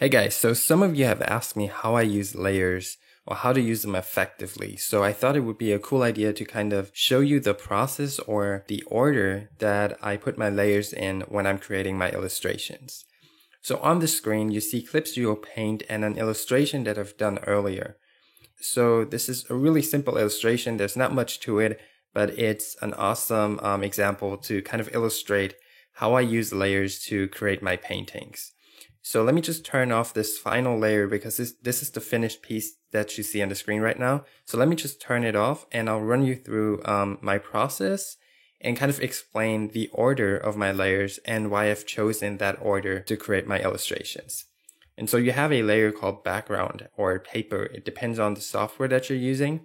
Hey guys, so some of you have asked me how I use layers or how to use them effectively. So I thought it would be a cool idea to kind of show you the process or the order that I put my layers in when I'm creating my illustrations. So on the screen, you see Clip Studio Paint and an illustration that I've done earlier. So this is a really simple illustration. There's not much to it, but it's an awesome example to kind of illustrate how I use layers to create my paintings. So let me just turn off this final layer because this is the finished piece that you see on the screen right now. So let me just turn it off and I'll run you through my process and kind of explain the order of my layers and why I've chosen that order to create my illustrations. And so you have a layer called background or paper. It depends on the software that you're using.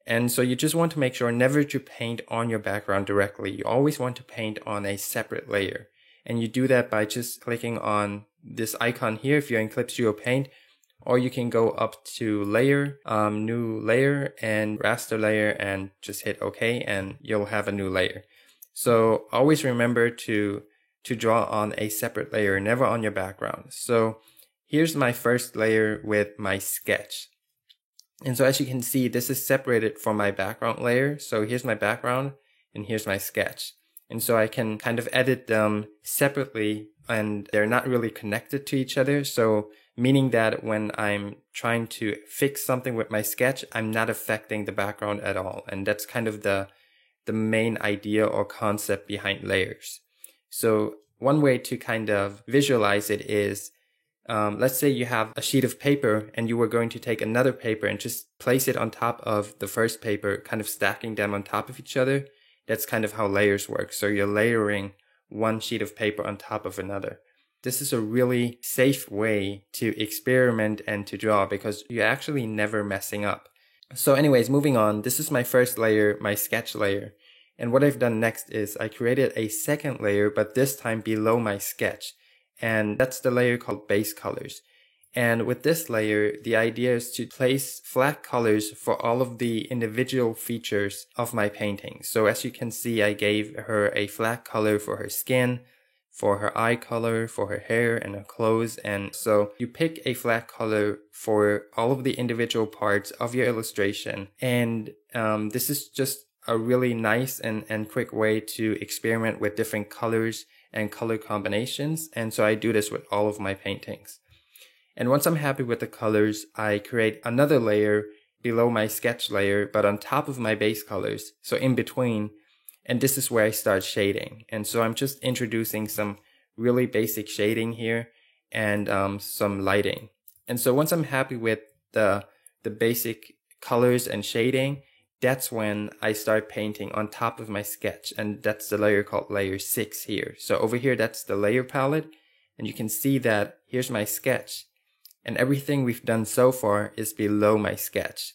And so you just want to make sure never to paint on your background directly. You always want to paint on a separate layer. And you do that by just clicking on this icon here if you're in Clip Studio Paint, or you can go up to layer, new layer and raster layer and just hit OK and you'll have a new layer. So always remember to draw on a separate layer, never on your background. So here's my first layer with my sketch. And so as you can see, this is separated from my background layer. So here's my background and here's my sketch. And so I can kind of edit them separately and they're not really connected to each other. So meaning that when I'm trying to fix something with my sketch, I'm not affecting the background at all. And that's kind of the main idea or concept behind layers. So one way to kind of visualize it is, let's say you have a sheet of paper and you were going to take another paper and just place it on top of the first paper, kind of stacking them on top of each other. That's kind of how layers work. So you're layering one sheet of paper on top of another. This is a really safe way to experiment and to draw because you're actually never messing up. So anyways, moving on, this is my first layer, my sketch layer. And what I've done next is I created a second layer, but this time below my sketch. And that's the layer called base colors. And with this layer, the idea is to place flat colors for all of the individual features of my painting. So as you can see, I gave her a flat color for her skin, for her eye color, for her hair and her clothes. And so you pick a flat color for all of the individual parts of your illustration. And this is just a really nice and quick way to experiment with different colors and color combinations. And so I do this with all of my paintings. And once I'm happy with the colors, I create another layer below my sketch layer, but on top of my base colors, so in between. And this is where I start shading. And so I'm just introducing some really basic shading here and some lighting. And so once I'm happy with the basic colors and shading, that's when I start painting on top of my sketch. And that's the layer called layer 6 here. So over here, that's the layer palette. And you can see that here's my sketch. And everything we've done so far is below my sketch.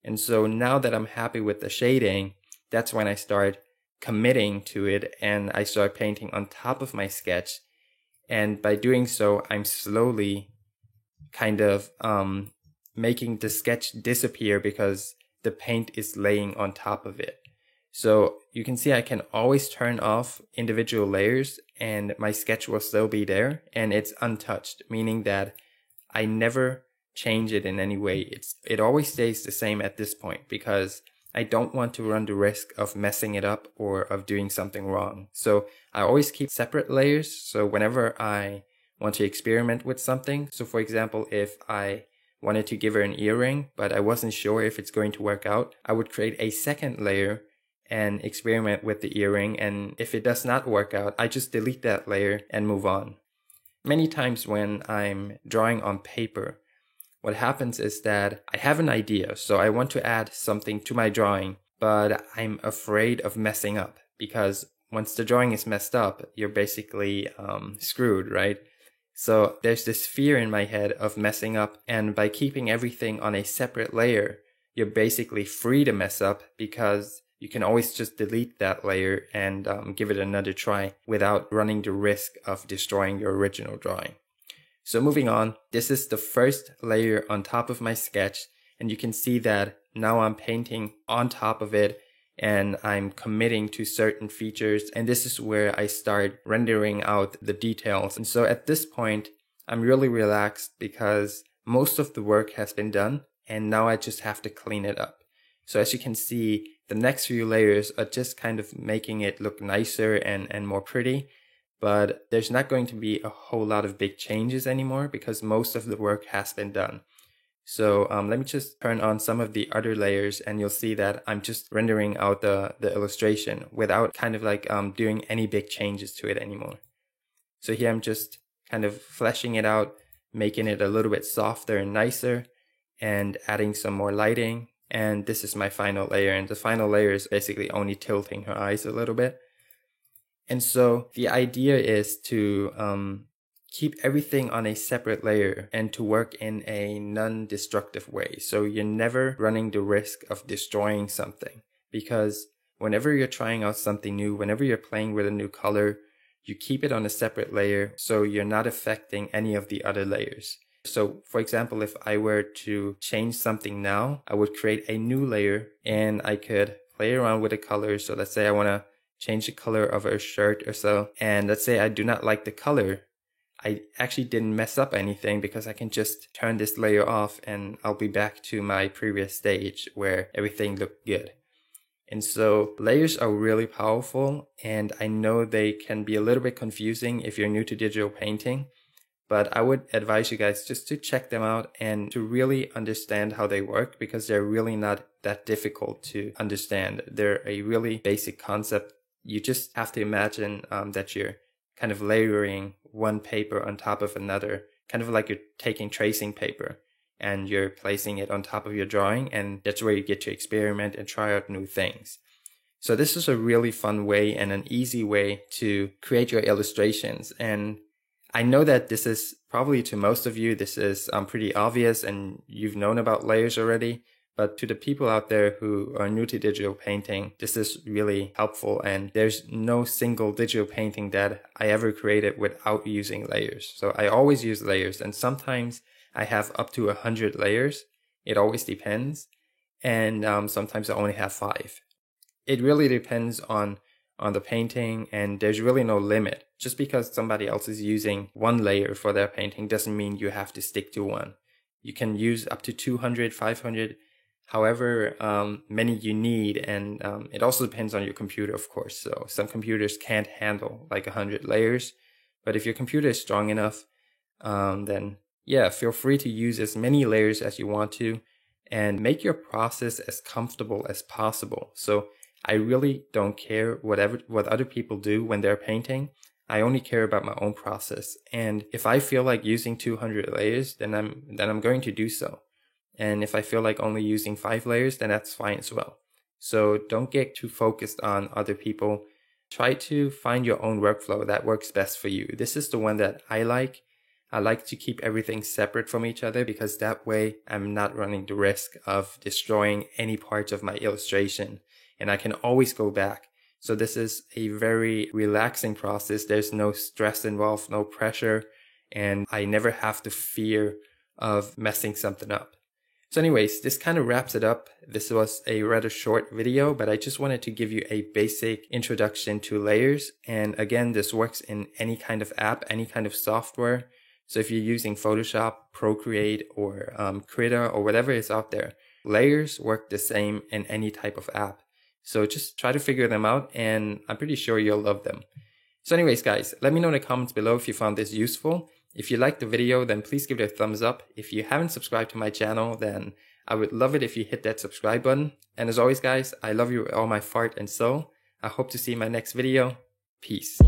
And so now that I'm happy with the shading, that's when I start committing to it and I start painting on top of my sketch. And by doing so, I'm slowly kind of making the sketch disappear because the paint is laying on top of it. So you can see I can always turn off individual layers and my sketch will still be there and it's untouched, meaning that I never change it in any way. It always stays the same at this point because I don't want to run the risk of messing it up or of doing something wrong. So I always keep separate layers. So whenever I want to experiment with something, so for example, if I wanted to give her an earring, but I wasn't sure if it's going to work out, I would create a second layer and experiment with the earring. And if it does not work out, I just delete that layer and move on. Many times when I'm drawing on paper, what happens is that I have an idea, so I want to add something to my drawing, but I'm afraid of messing up because once the drawing is messed up, you're basically screwed, right? So there's this fear in my head of messing up, and by keeping everything on a separate layer, you're basically free to mess up because you can always just delete that layer and give it another try without running the risk of destroying your original drawing. So moving on, this is the first layer on top of my sketch, and you can see that now I'm painting on top of it and I'm committing to certain features, and this is where I start rendering out the details. And so at this point, I'm really relaxed because most of the work has been done and now I just have to clean it up. So as you can see, the next few layers are just kind of making it look nicer and more pretty, but there's not going to be a whole lot of big changes anymore because most of the work has been done. So let me just turn on some of the other layers and you'll see that I'm just rendering out the illustration without kind of like doing any big changes to it anymore. So here I'm just kind of fleshing it out, making it a little bit softer and nicer, and adding some more lighting. And this is my final layer, and the final layer is basically only tilting her eyes a little bit. And so the idea is to keep everything on a separate layer and to work in a non-destructive way. So you're never running the risk of destroying something, because whenever you're trying out something new, whenever you're playing with a new color, you keep it on a separate layer so you're not affecting any of the other layers. So for example, if I were to change something now, I would create a new layer and I could play around with the colors. So let's say I want to change the color of her shirt or so, and let's say I do not like the color. I actually didn't mess up anything because I can just turn this layer off and I'll be back to my previous stage where everything looked good. And so layers are really powerful, and I know they can be a little bit confusing if you're new to digital painting, but I would advise you guys just to check them out and to really understand how they work, because they're really not that difficult to understand. They're a really basic concept. You just have to imagine that you're kind of layering one paper on top of another, kind of like you're taking tracing paper and you're placing it on top of your drawing, and that's where you get to experiment and try out new things. So this is a really fun way and an easy way to create your illustrations. And I know that this is probably, to most of you, this is pretty obvious and you've known about layers already. But to the people out there who are new to digital painting, this is really helpful. And there's no single digital painting that I ever created without using layers. So I always use layers, and sometimes I have up to 100 layers. It always depends. And sometimes I only have 5. It really depends on the painting, and there's really no limit. Just because somebody else is using one layer for their painting doesn't mean you have to stick to one. You can use up to 200, 500, however many you need, and it also depends on your computer, of course. So some computers can't handle like 100 layers, but if your computer is strong enough, then yeah, feel free to use as many layers as you want to, and make your process as comfortable as possible. So I really don't care what other people do when they're painting. I only care about my own process, and if I feel like using 200 layers, then I'm going to do so. And if I feel like only using 5 layers, then that's fine as well. So don't get too focused on other people. Try to find your own workflow that works best for you. This is the one that I like. I like to keep everything separate from each other, because that way I'm not running the risk of destroying any parts of my illustration, and I can always go back. So this is a very relaxing process. There's no stress involved, no pressure, and I never have to fear of messing something up. So anyways, this kind of wraps it up. This was a rather short video, but I just wanted to give you a basic introduction to layers. And again, this works in any kind of app, any kind of software. So if you're using Photoshop, Procreate, or Krita, or whatever is out there, layers work the same in any type of app. So just try to figure them out, and I'm pretty sure you'll love them. So anyways, guys, let me know in the comments below if you found this useful. If you liked the video, then please give it a thumbs up. If you haven't subscribed to my channel, then I would love it if you hit that subscribe button. And as always, guys, I love you with all my heart and soul. I hope to see you in my next video. Peace.